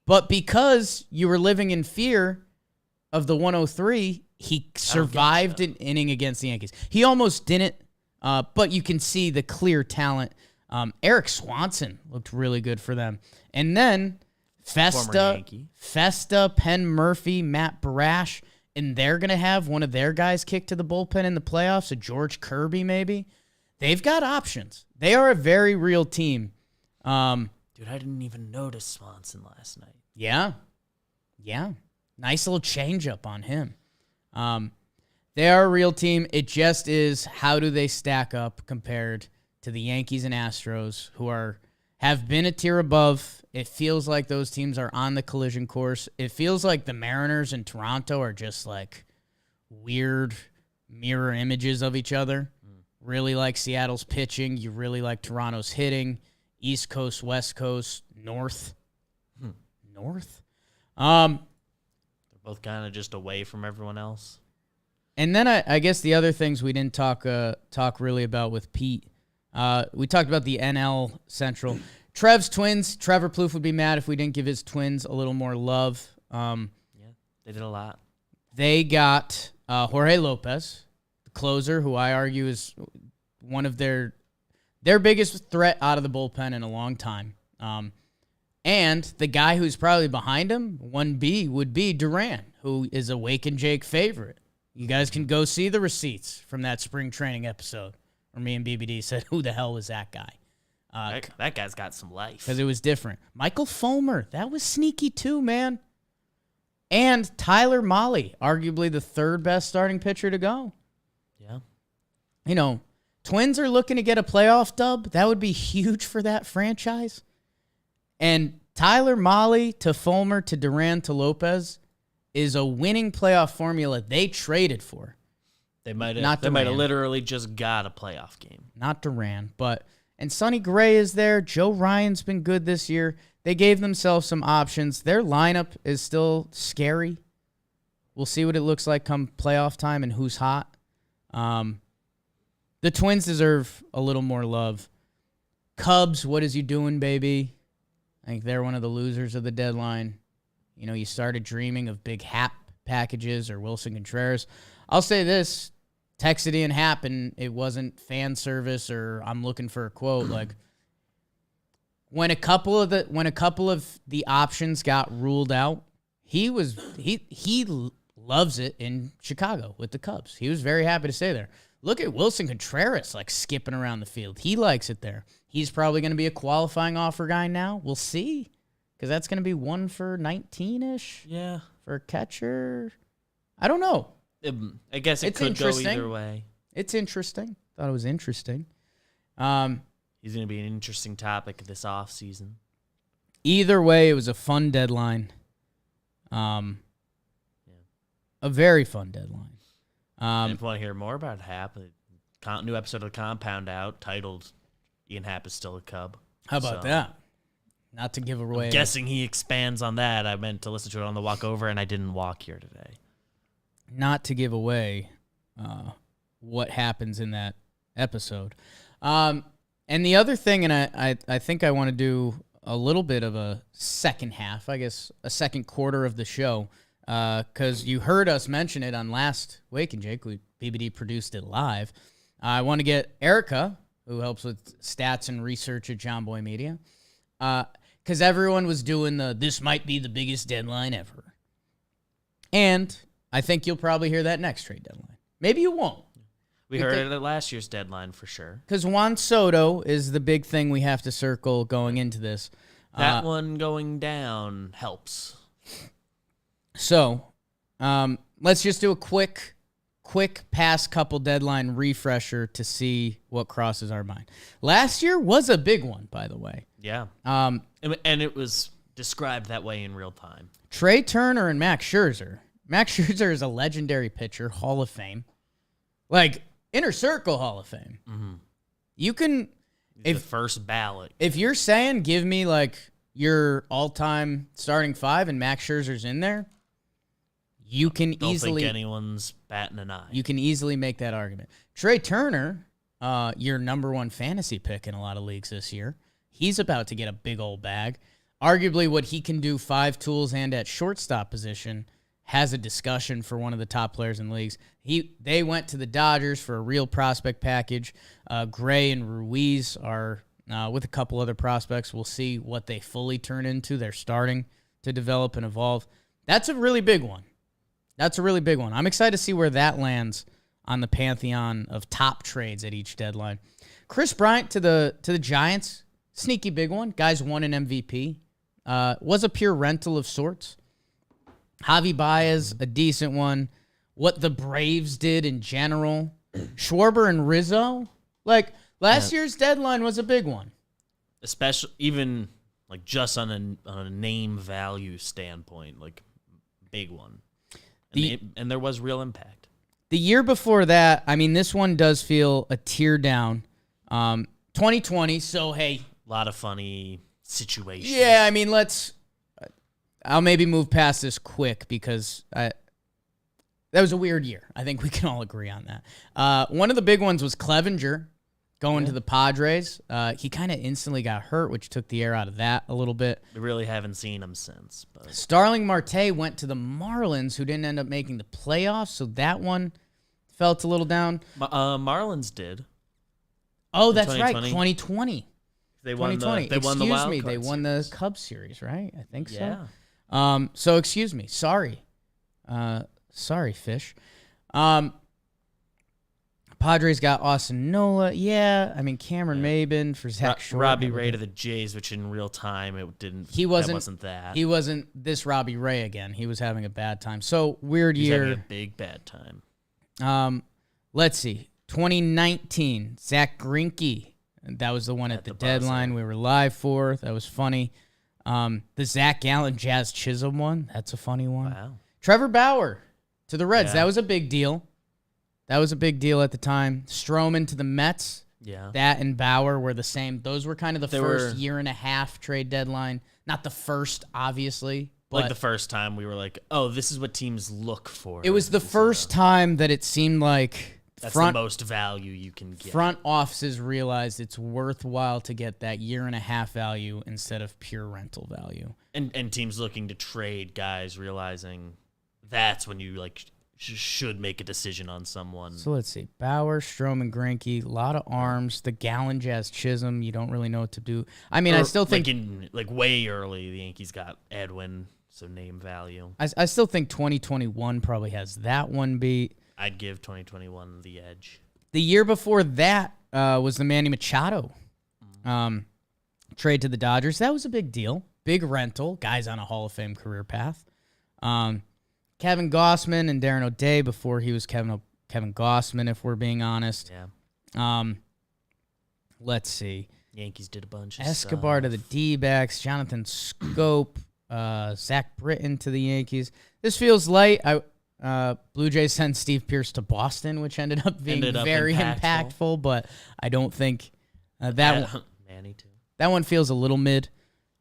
But because you were living in fear of the 103, he survived an inning against the Yankees. He almost didn't, but you can see the clear talent. Eric Swanson looked really good for them. And then Festa, Penn Murphy, Matt Brash, and they're going to have one of their guys kick to the bullpen in the playoffs, a George Kirby maybe. They've got options. They are a very real team. Dude, I didn't even notice Swanson last night. Yeah. Nice little changeup on him. They are a real team. It just is how do they stack up compared to the Yankees and Astros, who have been a tier above. It feels like those teams are on the collision course. It feels like the Mariners and Toronto are just weird mirror images of each other. Really like Seattle's pitching. You really like Toronto's hitting. East Coast, West Coast, North. North? They're both kind of just away from everyone else. And then I guess the other things we didn't talk really about with Pete. We talked about the NL Central. Trev's Twins. Trevor Plouffe would be mad if we didn't give his Twins a little more love. Yeah, they did a lot. They got Jorge Lopez, the closer, who I argue is one of their biggest threat out of the bullpen in a long time. And the guy who's probably behind him, 1B, would be Duran, who is a Wake and Jake favorite. You guys can go see the receipts from that spring training episode where me and BBD said, who the hell was that guy? That guy's got some life. Because it was different. Michael Fulmer, that was sneaky too, man. And Tyler Mahle, arguably the third best starting pitcher to go. Yeah. Twins are looking to get a playoff dub. That would be huge for that franchise. And Tyler Mahle to Fulmer to Duran to Lopez is a winning playoff formula they traded for. They might have literally just got a playoff game. Not Duran, and Sonny Gray is there. Joe Ryan's been good this year. They gave themselves some options. Their lineup is still scary. We'll see what it looks like come playoff time and who's hot. The Twins deserve a little more love. Cubs, what is you doing, baby? I think they're one of the losers of the deadline. You started dreaming of big Hap packages or Wilson Contreras. I'll say this, texted Ian Happ, and it wasn't fan service or I'm looking for a quote. When a couple of the options got ruled out, he loves it in Chicago with the Cubs. He was very happy to stay there. Look at Wilson Contreras like skipping around the field. He likes it there. He's probably going to be a qualifying offer guy now. We'll see, because that's going to be 1 for 19-ish. Yeah. For a catcher. I don't know. I guess it could go either way. It's interesting. Thought it was interesting. He's going to be an interesting topic this offseason. Either way, it was a fun deadline. A very fun deadline. If you want to hear more about Happ, a new episode of The Compound out titled Ian Happ is Still a Cub. How about that? Not to give away. I'm guessing he expands on that. I meant to listen to it on the walk over, and I didn't walk here today. Not to give away what happens in that episode. And the other thing, and I think I want to do a little bit of a second half, I guess, a second quarter of the show, because you heard us mention it on last week, and Jake, BBD produced it live. I want to get Erica, who helps with stats and research at John Boy Media, because everyone was doing this might be the biggest deadline ever. And I think you'll probably hear that next trade deadline. Maybe you won't. We heard it at last year's deadline for sure. Because Juan Soto is the big thing we have to circle going into this. That one going down helps. So, let's just do a quick past couple deadline refresher to see what crosses our mind. Last year was a big one, by the way. Yeah. And it was described that way in real time. Trey Turner and Max Scherzer. Max Scherzer is a legendary pitcher, Hall of Fame. Like, Inner Circle Hall of Fame. Mm-hmm. You can... The first ballot. If you're saying give me, like, your all-time starting five and Max Scherzer's in there, you can don't easily... think anyone's batting an eye. You can easily make that argument. Trey Turner, your number one fantasy pick in a lot of leagues this year, he's about to get a big old bag. Arguably what he can do 5 tools and at shortstop position has a discussion for one of the top players in the leagues. They went to the Dodgers for a real prospect package. Gray and Ruiz are with a couple other prospects. We'll see what they fully turn into. They're starting to develop and evolve. That's a really big one. I'm excited to see where that lands on the pantheon of top trades at each deadline. Chris Bryant to the Giants, sneaky big one. Guys won an MVP. Was a pure rental of sorts. Javi Baez, a decent one. What the Braves did in general. Schwarber and Rizzo. Like, last year's deadline was a big one. Especially, even, like, just on a name value standpoint, like, big one. And there was real impact. The year before that, I mean, this one does feel a tear down. 2020, so, hey. A lot of funny situations. Yeah, I mean, I'll maybe move past this quick because that was a weird year. I think we can all agree on that. One of the big ones was Clevenger going to the Padres. He kind of instantly got hurt, which took the air out of that a little bit. We really haven't seen him since. But. Starling Marte went to the Marlins, who didn't end up making the playoffs, so that one felt a little down. Marlins did. Oh, that's right, 2020. They won 2020. They won the wild card They won series. the Cubs series, right? I think so. Yeah. So excuse me. Sorry, Fish. Padres got Austin Nola. Yeah, I mean Cameron Maben for Zach Short. Robbie Ray to the Jays, which in real time it didn't. He wasn't. That wasn't that. He wasn't this Robbie Ray again. He was having a bad time. So weird year. Having a big bad time. Let's see. 2019. Zach Greinke. That was the one at the deadline we were live for. That was funny. The Zach Gallen Jazz Chisholm one. That's a funny one. Wow. Trevor Bauer to the Reds. Yeah. That was a big deal. That was a big deal at the time. Stroman to the Mets. Yeah. That and Bauer were the same. Those were kind of the first were, year and a half trade deadline. Not the first, obviously. But like the first time we were like, oh, this is what teams look for. It was the first time that it seemed like that's the most value you can get. Front offices realized it's worthwhile to get that year and a half value instead of pure rental value. And teams looking to trade guys realizing that's when you like should make a decision on someone. So let's see. Bauer, Stroman, Greinke, a lot of arms. The Gallen Jazz Chisholm, you don't really know what to do. I mean, I still think like way early, the Yankees got Edwin So name value. I still think 2021 probably has that one beat. I'd give 2021 the edge. The year before that was the Manny Machado trade to the Dodgers. That was a big deal. Big rental. Guy's on a Hall of Fame career path. Kevin Gossman and Darren O'Day before he was Kevin Gossman, if we're being honest. Yeah. Let's see. Yankees did a bunch of Escobar stuff. to the D-backs. Jonathan Scope. Zach Britton to the Yankees. This feels light. Blue Jays sent Steve Pearce to Boston, which ended up being very impactful, but I don't think that one, Manny too. that one feels a little mid.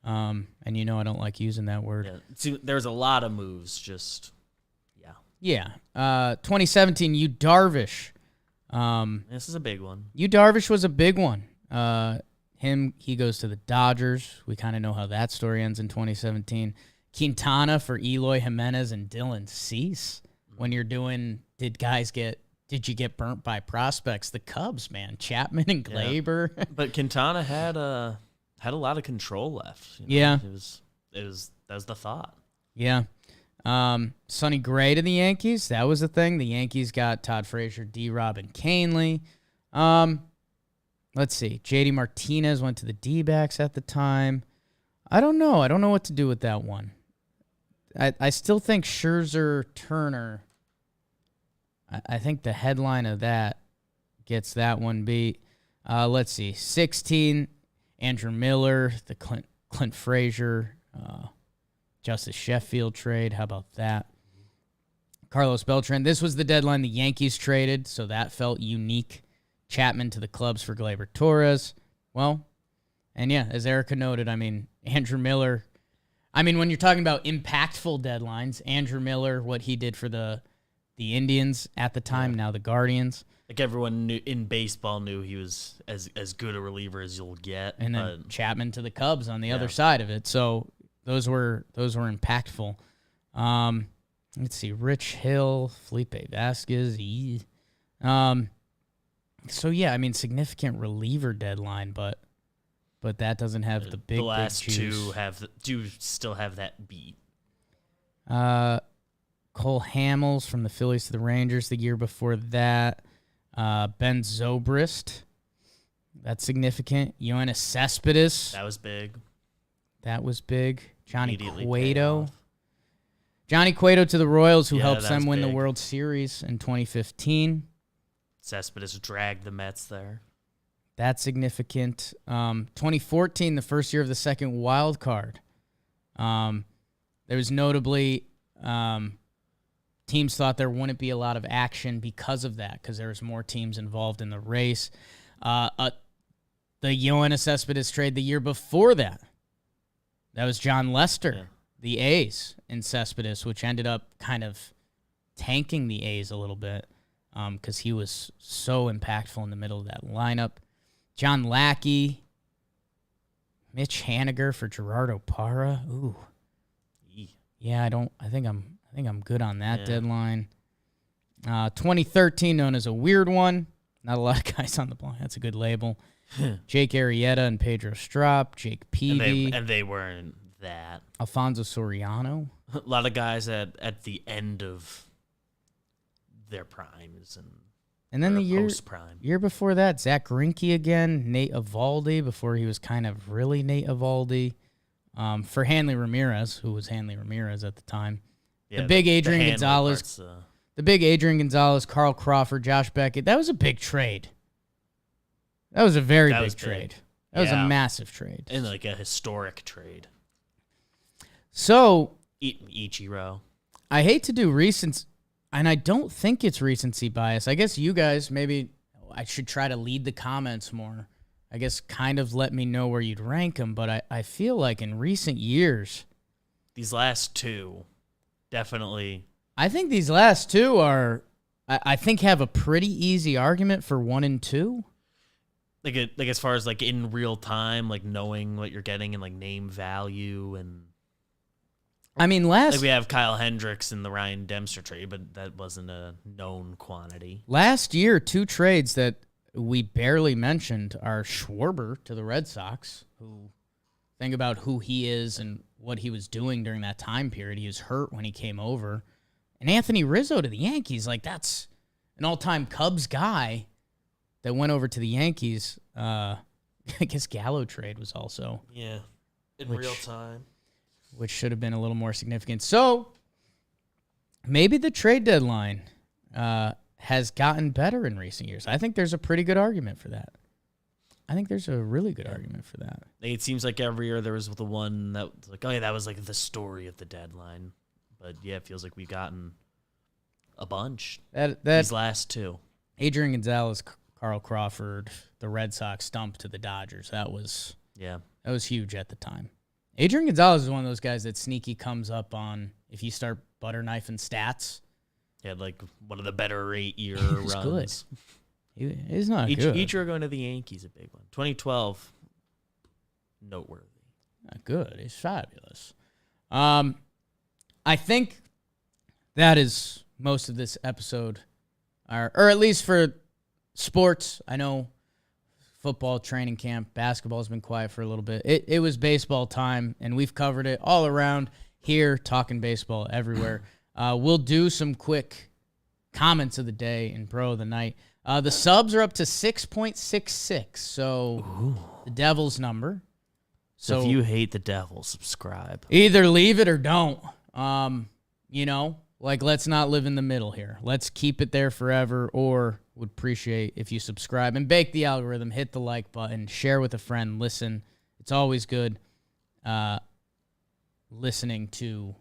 And I don't like using that word. Yeah. See, there's a lot of moves. Just Yeah. 2017, Yu Darvish. this is a big one. Yu Darvish was a big one. He goes to the Dodgers. We kind of know how that story ends in 2017. Quintana for Eloy Jimenez and Dylan Cease. When you're doing, did you get burnt by prospects? The Cubs, man. Chapman and Glaber. Yeah. But Quintana had a lot of control left. Yeah. That was the thought. Yeah. Sonny Gray to the Yankees. That was the thing. The Yankees got Todd Frazier, D-Rob, and Canely. Let's see. JD Martinez went to the D-backs at the time. I don't know. I don't know what to do with that one. I still think Scherzer, Turner. I think the headline of that gets that one beat. Let's see. 16, Andrew Miller, the Clint Frazier, Justice Sheffield trade. How about that? Carlos Beltran. This was the deadline the Yankees traded, so that felt unique. Chapman to the clubs for Gleyber Torres. Well, and yeah, as Erica noted, Andrew Miller. When you're talking about impactful deadlines, Andrew Miller, what he did for the Indians at the time, now the Guardians. Like everyone knew in baseball knew he was as good a reliever as you'll get. And then Chapman to the Cubs on the other side of it. So those were impactful. Let's see, Rich Hill, Felipe Vasquez. So yeah, significant reliever deadline, but that doesn't have the big. The last big juice. do still have that beat. Cole Hamels from the Phillies to the Rangers the year before that. Ben Zobrist, that's significant. Yoenis Cespedes, That was big. Johnny Immediately Cueto. Johnny Cueto to the Royals, who helped them win the big. World Series in 2015. Cespedes dragged the Mets there. That's significant. 2014, the first year of the second wild card. There was notably teams thought there wouldn't be a lot of action because of that, because there was more teams involved in the race. The Yoenis Cespedes trade the year before that. That was John Lester, the A's, in Cespedes, which ended up kind of tanking the A's a little bit because he was so impactful in the middle of that lineup. John Lackey, Mitch Haniger for Gerardo Parra. Ooh, yeah. I think I'm good on that deadline. 2013, known as a weird one. Not a lot of guys on the block. That's a good label. Jake Arrieta and Pedro Strop. Jake Peavy. And they weren't that. Alfonso Soriano. A lot of guys at the end of their primes And then the post-prime. year before that, Zach Greinke again, Nate Eovaldi before he was kind of really Nate Eovaldi. For Hanley Ramirez, who was Hanley Ramirez at the time. Yeah, the big Adrian Gonzalez. The big Adrian Gonzalez, Carl Crawford, Josh Beckett. That was a big trade. That was a very big trade. That was a massive trade. And like a historic trade. So Ichiro. I hate to do recency, and I don't think it's recency bias. I guess you guys, maybe I should try to lead the comments more. I guess kind of let me know where you'd rank them, but I feel like in recent years, these last two, definitely. I think these last two are, I think, have a pretty easy argument for 1 and 2. Like as far as like in real time, like knowing what you're getting and like name value and. Like we have Kyle Hendricks in the Ryan Dempster trade, but that wasn't a known quantity. Last year, 2 trades that we barely mentioned are Schwarber to the Red Sox, who think about who he is and what he was doing during that time period. He was hurt when he came over. And Anthony Rizzo to the Yankees, like that's an all-time Cubs guy that went over to the Yankees. I guess Gallo trade was also. Yeah, in real time. Which should have been a little more significant. So maybe the trade deadline has gotten better in recent years. I think there's a pretty good argument for that. I think there's a really good argument for that. It seems like every year there was the one that was like, oh yeah, that was like the story of the deadline. But yeah, it feels like we've gotten a bunch these last two. Adrian Gonzalez, Carl Crawford, the Red Sox stump to the Dodgers. That was huge at the time. Adrian Gonzalez is one of those guys that sneaky comes up on if you start butter knifing stats. He had like one of the better 8-year runs. Good. He's not good. Each year going to the Yankees, a big one. 2012, noteworthy. Not good. He's fabulous. I think that is most of this episode, or at least for sports. I know football training camp, basketball has been quiet for a little bit. It was baseball time, and we've covered it all around here, talking baseball everywhere. We'll do some quick comments of the day and bro of the night. The subs are up to 6.66, so the Devils number. So if you hate the Devils, subscribe. Either leave it or don't. Let's not live in the middle here. Let's keep it there forever, or would appreciate if you subscribe and bake the algorithm, hit the like button, share with a friend, listen. It's always good listening to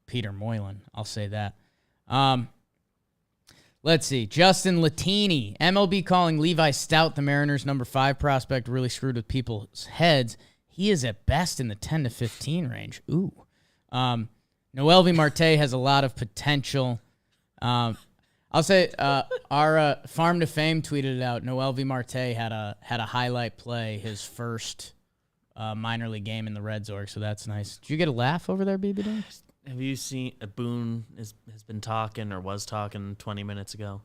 Peter Moylan. I'll say that. Let's see. Justin Latini. MLB calling Levi Stout the Mariners' number 5 prospect really screwed with people's heads. He is at best in the 10 to 15 range. Ooh. Noelvi Marte has a lot of potential. I'll say our Farm to Fame tweeted it out. Noelvi Marte had a highlight play, his first minor league game in the Red Sox, so that's nice. Did you get a laugh over there, BB? Have you seen Boone has been talking or was talking 20 minutes ago?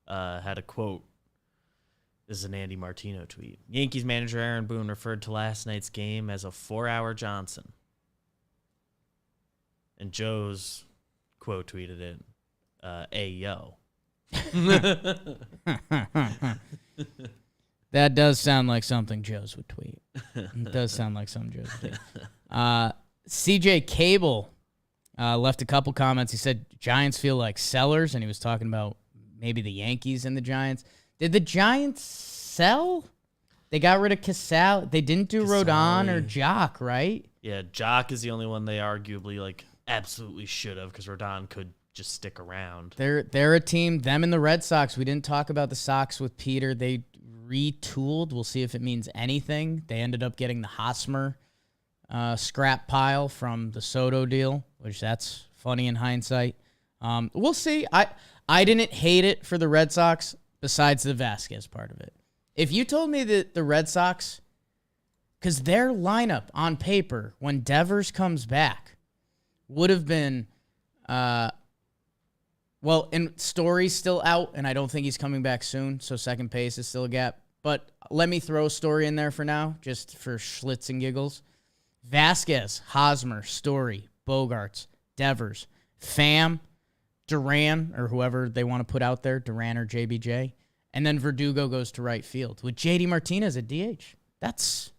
Had a quote. This is an Andy Martino tweet. Yankees manager Aaron Boone referred to last night's game as a 4-hour Johnson. And Joe's quote tweeted it, "Yo." That does sound like something Joe's would tweet. It does sound like something Joe's would tweet. CJ Cable left a couple comments. He said Giants feel like sellers, and he was talking about maybe the Yankees and the Giants. Did the Giants sell? They got rid of Casale. They didn't do Rodon or Jock, right? Yeah, Jock is the only one they arguably absolutely should have, because Rodon could just stick around. They're a team, them and the Red Sox. We didn't talk about the Sox with Peter. They retooled. We'll see if it means anything. They ended up getting the Hosmer scrap pile from the Soto deal, which that's funny in hindsight. We'll see. I didn't hate it for the Red Sox besides the Vasquez part of it. If you told me that the Red Sox, because their lineup on paper when Devers comes back would have been, and Story's still out, and I don't think he's coming back soon, so second base is still a gap. But let me throw Story in there for now, just for schlitz and giggles. Vasquez, Hosmer, Story, Bogarts, Devers, Pham, Duran, or whoever they want to put out there, Duran or JBJ, and then Verdugo goes to right field with JD Martinez at DH. It's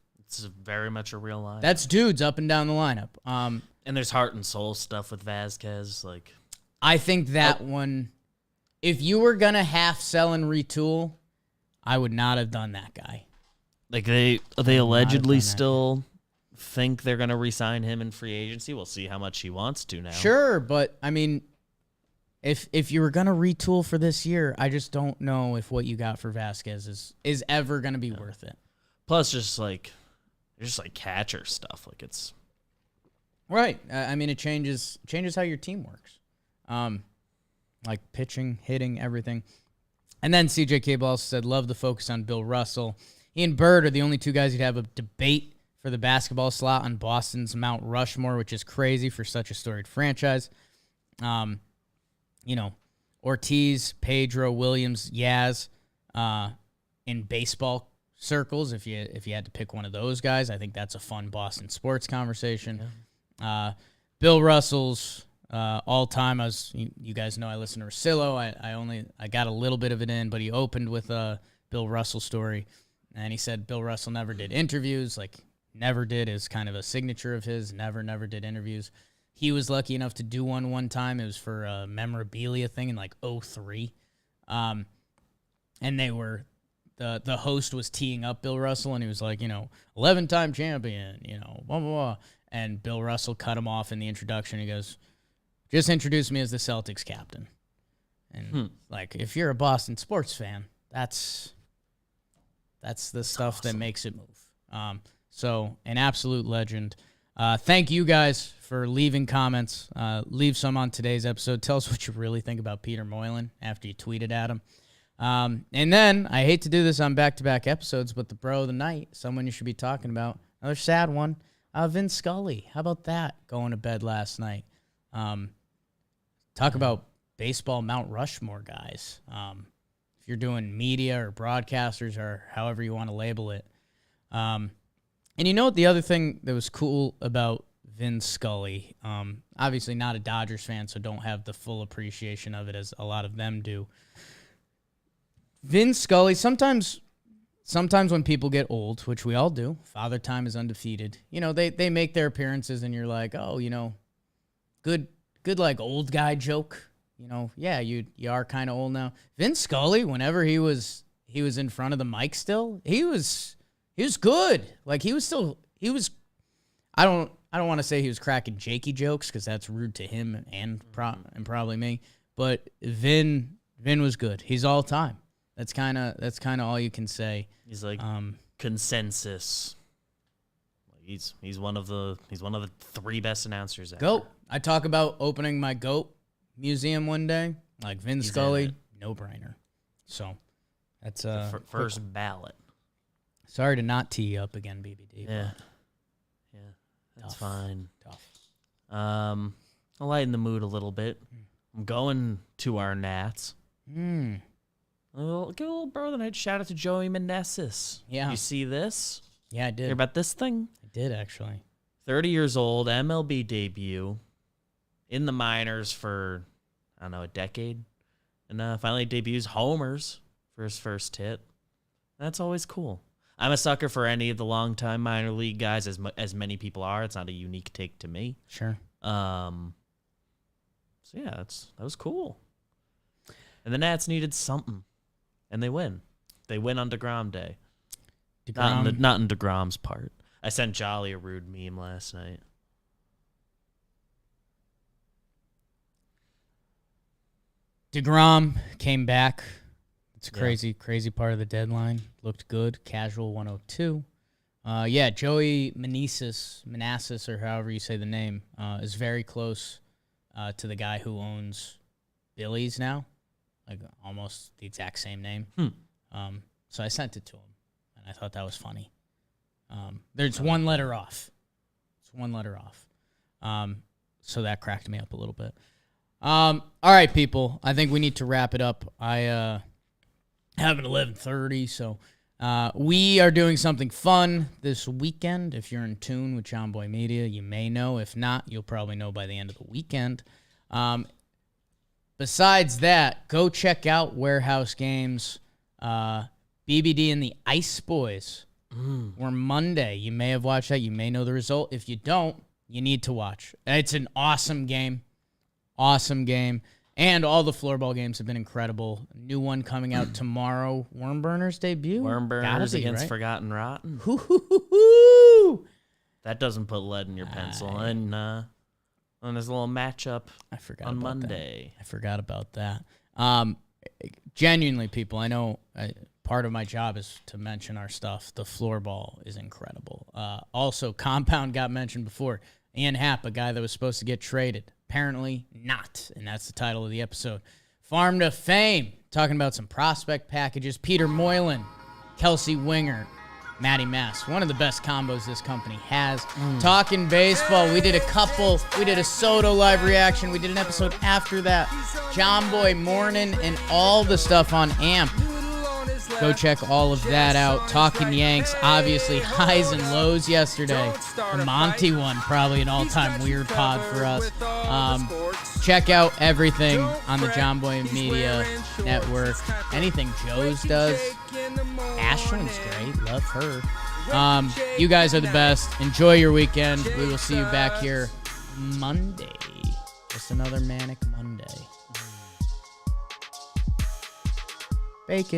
very much a real line. That's dudes up and down the lineup. And there's heart and soul stuff with Vasquez. I think that one, if you were going to half sell and retool, I would not have done that guy. They allegedly still think they're going to re-sign him in free agency. We'll see how much he wants to now. Sure, but I mean, if you were going to retool for this year, I just don't know if what you got for Vasquez is ever going to be worth it. Plus, just catcher stuff. It's right. I mean, it changes how your team works. Like pitching, hitting, everything. And then CJ Cable also said, love the focus on Bill Russell. He and Bird are the only two guys who'd have a debate for the basketball slot on Boston's Mount Rushmore, which is crazy for such a storied franchise. Ortiz, Pedro, Williams, Yaz, in baseball circles, if you had to pick one of those guys, I think that's a fun Boston sports conversation. Bill Russell's all time. You guys know I listen to Rosillo. I got a little bit of it in, but he opened with a Bill Russell story, and he said Bill Russell never did interviews, like never did, is kind of a signature of his. Never did interviews. He was lucky enough to do one time. It was for a memorabilia thing in like 2003, and they were. The host was teeing up Bill Russell, and he was like, 11-time champion, blah, blah, blah. And Bill Russell cut him off in the introduction. He goes, just introduce me as the Celtics captain. And, if you're a Boston sports fan, that's the stuff that makes it move. So, an absolute legend. Thank you guys for leaving comments. Leave some on today's episode. Tell us what you really think about Peter Moylan after you tweeted at him. And then, I hate to do this on back-to-back episodes, but the bro of the night, someone you should be talking about, another sad one, Vin Scully. How about that, going to bed last night? Talk about baseball Mount Rushmore guys. If you're doing media or broadcasters or however you want to label it. And you know what the other thing that was cool about Vin Scully, obviously not a Dodgers fan, so don't have the full appreciation of it as a lot of them do. Vin Scully, sometimes when people get old, which we all do, Father Time is undefeated, they make their appearances and you're like, oh, good like old guy joke. Yeah, you are kind of old now. Vin Scully, whenever he was in front of the mic still, he was good. Like he was I don't want to say he was cracking Jakey jokes because that's rude to him and probably me, but Vin was good. He's all time. That's kind of all you can say. He's like consensus. He's one of the 3 best announcers ever. GOAT. I talk about opening my GOAT museum one day. Like Vin Scully, no brainer. So that's first ballot. Sorry to not tee you up again, BBD. Yeah, that's fine. Tough. I'll lighten the mood a little bit. I'm going to our Nats. Give a little bro of the night shout out to Joey Meneses. Yeah. You see this? Yeah, I did. Hear about this thing? I did, actually. 30 years old, MLB debut, in the minors for, a decade. And finally debuts homers for his first hit. That's always cool. I'm a sucker for any of the longtime minor league guys, as many people are. It's not a unique take to me. Sure. So, yeah, that was cool. And the Nats needed something. And they win. They win on DeGrom Day. Not in DeGrom's part. I sent Jolly a rude meme last night. DeGrom came back. It's a crazy part of the deadline. Looked good. Casual 102. Joey Meneses, or however you say the name, is very close to the guy who owns Billy's now. Like almost the exact same name. So I sent it to him, and I thought that was funny. There's one letter off. It's one letter off. So that cracked me up a little bit. All right, people. I think we need to wrap it up. I have an 11:30, so we are doing something fun this weekend. If you're in tune with John Boy Media, you may know. If not, you'll probably know by the end of the weekend. Besides that, go check out Warehouse Games. BBD and the Ice Boys were Monday. You may have watched that. You may know the result. If you don't, you need to watch. It's an awesome game. Awesome game. And all the floorball games have been incredible. New one coming out tomorrow. Wormburners debut? Wormburners against right? Forgotten Rotten. That doesn't put lead in your pencil. And there's a little matchup on Monday. I forgot about that. Genuinely, people, I know part of my job is to mention our stuff. The floorball is incredible. Also, Compound got mentioned before. Ian Happ, a guy that was supposed to get traded. Apparently not, and that's the title of the episode. Farm to Fame, talking about some prospect packages. Peter Moylan, Kelsey Winger, Matty Mass. One of the best combos this company has. Talking baseball, we did a couple. We did a Soto live reaction. We did an episode after that. John Boy Morning and all the stuff on AMP. Go check all of that out. Talking Yanks, obviously highs and lows yesterday. The Monty one, probably an all-time weird pod for us. Check out everything on the John Boy Media Network. Anything Joe's does. Ashlyn's great. Love her. You guys are the best. Enjoy your weekend. We will see you back here Monday. Just another manic Monday. Bake it.